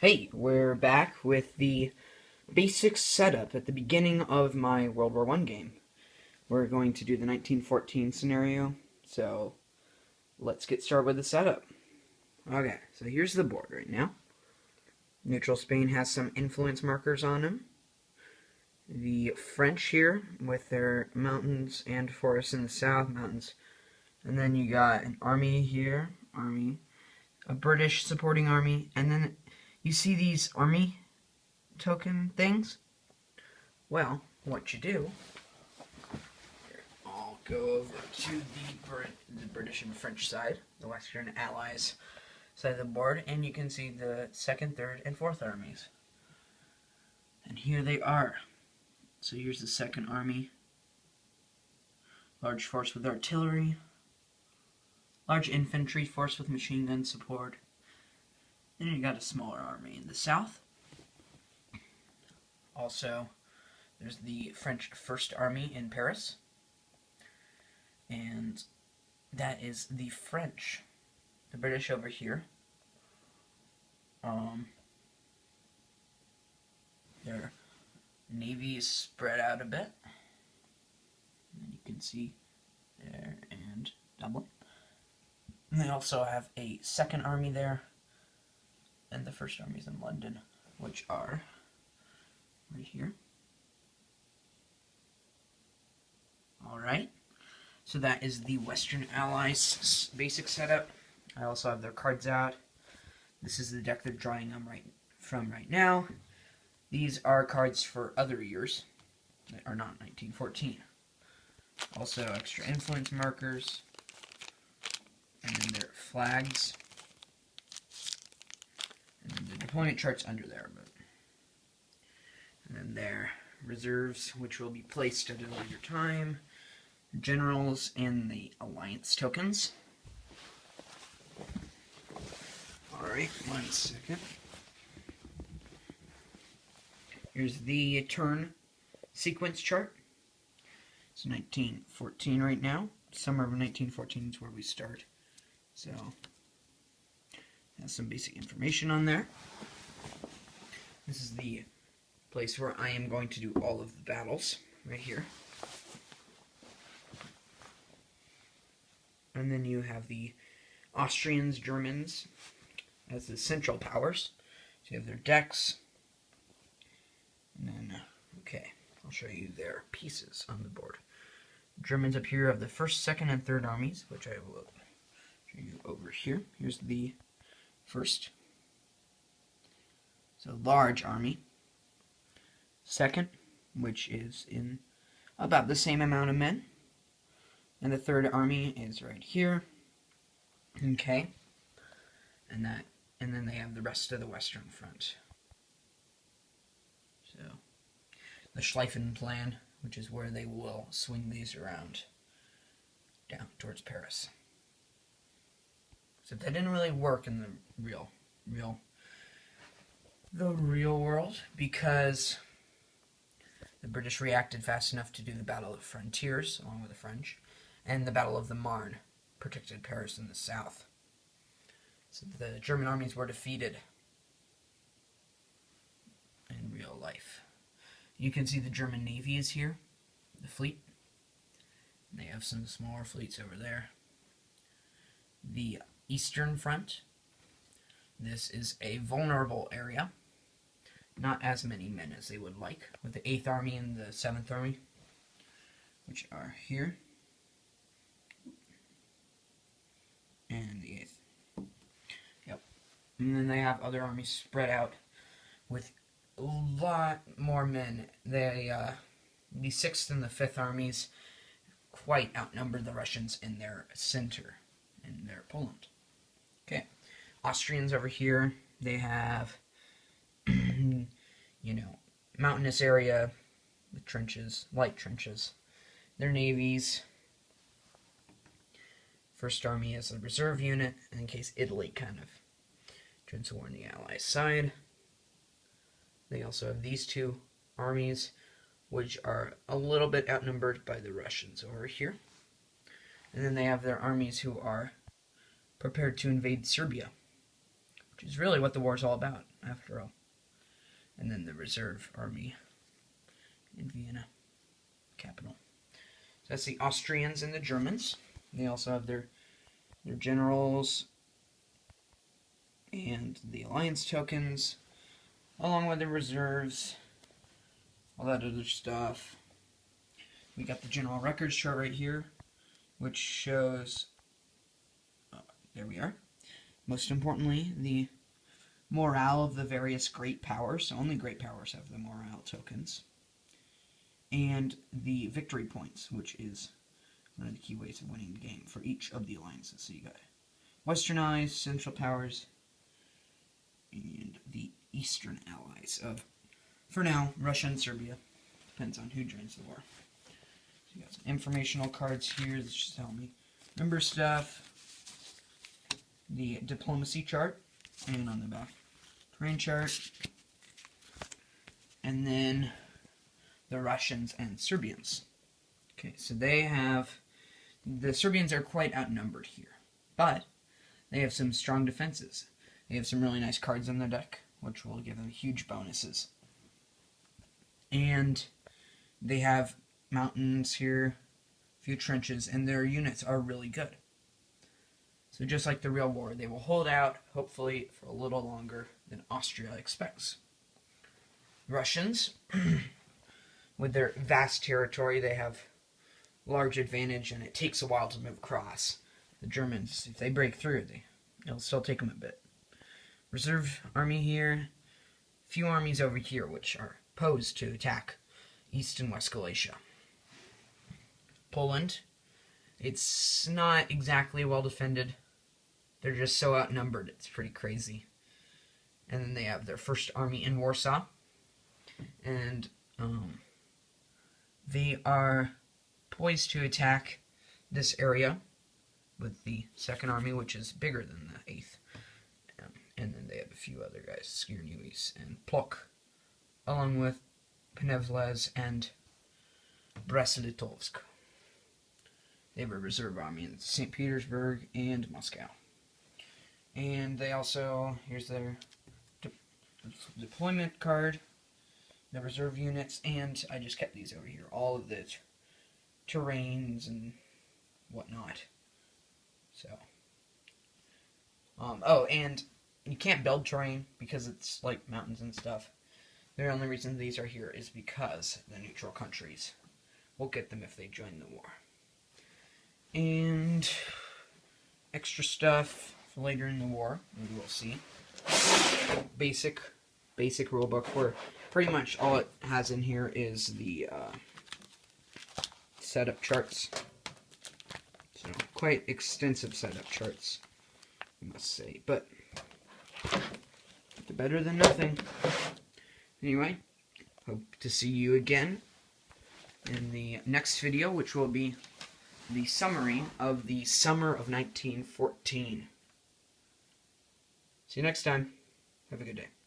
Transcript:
Hey, we're back with the basic setup at the beginning of my World War I game. We're going to do the 1914 scenario, so let's get started with the setup. Okay, so here's the board right now. Neutral Spain has some influence markers on them. The French here, with their mountains and forests in the south, mountains. And then you got an army here, a British supporting army, and then you see these army token things? Well, what you do, I'll go over to the British and French side, the Western Allies side of the board, and you can see the 2nd, 3rd, and 4th armies. And here they are. So here's the 2nd Army, large force with artillery, large infantry force with machine gun support. Then you got a smaller army in the south. Also, there's the French 1st Army in Paris, and that is the French. The British over here. Their navy is spread out a bit. And you can see there and Dublin. And they also have a 2nd Army there, and the 1st Army is in London, which are right here. Alright, so that is the Western Allies basic setup. I also have their cards out. This is the deck they're drawing them right now. These are cards for other years that are not 1914. Also extra influence markers, and then their flags, and then the deployment charts under there. And then their reserves, which will be placed at a later time, generals, and the alliance tokens. Alright, 1 second. Here's the turn sequence chart. It's 1914 right now. Summer of 1914 is where we start. So, has some basic information on there. This is the place where I am going to do all of the battles, right here. And then you have the Austrians, Germans as the central powers. So you have their decks. And then, okay, I'll show you their pieces on the board. Germans up here have the 1st, 2nd, and 3rd armies, which I will show you over here. Here's the 1st. So large army. 2nd, which is in about the same amount of men. And the 3rd army is right here. Okay. And then they have the rest of the Western Front. So, the Schlieffen plan, which is where they will swing these around down towards Paris. So that didn't really work in the real world, because the British reacted fast enough to do the Battle of Frontiers along with the French, and the Battle of the Marne protected Paris in the south. So the German armies were defeated in real life. You can see the German Navy is here, the fleet. They have some smaller fleets over there. The Eastern Front. This is a vulnerable area. Not as many men as they would like, with the 8th Army and the 7th Army, which are here. And the 8th. Yep. And then they have other armies spread out with a lot more men. The 6th and the 5th armies quite outnumber the Russians in their center, in their Poland. Okay. Austrians over here, they have, mountainous area with trenches, light trenches. Their navies. 1st Army as a reserve unit, in case Italy kind of joins the war on the Allies' side. They also have these 2 armies, which are a little bit outnumbered by the Russians over here. And then they have their armies who are prepared to invade Serbia, which is really what the war is all about, after all. And then the reserve army in Vienna, capital. So that's the Austrians and the Germans. They also have their generals and the alliance tokens, along with the reserves, all that other stuff. We got the general records chart right here, which shows, there we are, most importantly, the morale of the various great powers. So only great powers have the morale tokens. And the victory points, which is one of the key ways of winning the game for each of the alliances. So you got Westernized, Central Powers, and the Eastern Allies of, for now, Russia and Serbia. Depends on who joins the war. So you got some informational cards here that just tell me member stuff, the diplomacy chart, and on the back, terrain chart, and then the Russians and Serbians. Okay, so they have, the Serbians are quite outnumbered here, but they have some strong defenses. They have some really nice cards in their deck, which will give them huge bonuses. And they have mountains here, a few trenches, and their units are really good. So just like the real war, they will hold out, hopefully, for a little longer than Austria expects. Russians, with their vast territory, they have large advantage, and it takes a while to move across. The Germans, if they break through, it'll still take them a bit. Reserve army here, few armies over here, which are posed to attack East and West Galicia. Poland, it's not exactly well defended. They're just so outnumbered, it's pretty crazy. And then they have their first army in Warsaw, and they are poised to attack this area with the second army, which is bigger than the 8th. And then they have a few other guys, Skierniewice and Plock, along with Penevlez and Brest-Litovsk. They have a reserve army in St. Petersburg and Moscow. And they also, here's their deployment card, the reserve units, and I just kept these over here, all of the terrains and whatnot. So, oh, and you can't build terrain because it's like mountains and stuff. The only reason these are here is because the neutral countries will get them if they join the war. And extra stuff for later in the war, we will see. Basic rulebook, where pretty much all it has in here is the setup charts. So quite extensive setup charts, I must say, but better than nothing. Anyway, hope to see you again in the next video, which will be the summary of the summer of 1914. See you next time. Have a good day.